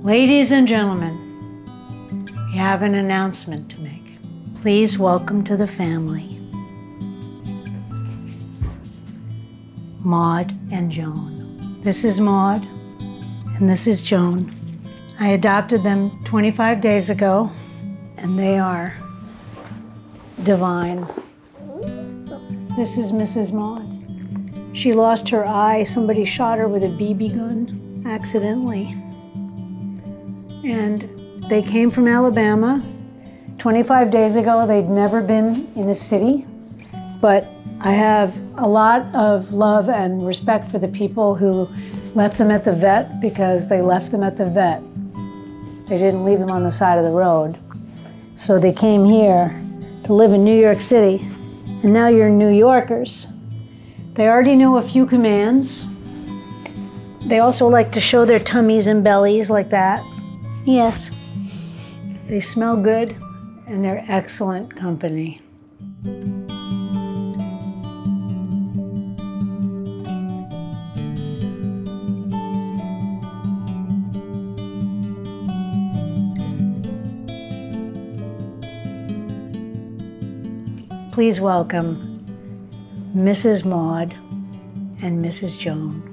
Ladies and gentlemen, we have an announcement to make. Please welcome to the family, Maude and Joan. This is Maude, and this is Joan. I adopted them 25 days ago, and they are divine. This is Mrs. Maude. She lost her eye. Somebody shot her with a BB gun accidentally. And they came from Alabama. 25 days ago, they'd never been in a city. But I have a lot of love and respect for the people who left them at the vet, because they left them at the vet. They didn't leave them on the side of the road. So they came here to live in New York City. And now you're New Yorkers. They already know a few commands. They also like to show their tummies and bellies like that. Yes. They smell good, and they're excellent company. Please welcome Mrs. Maude and Mrs. Joan.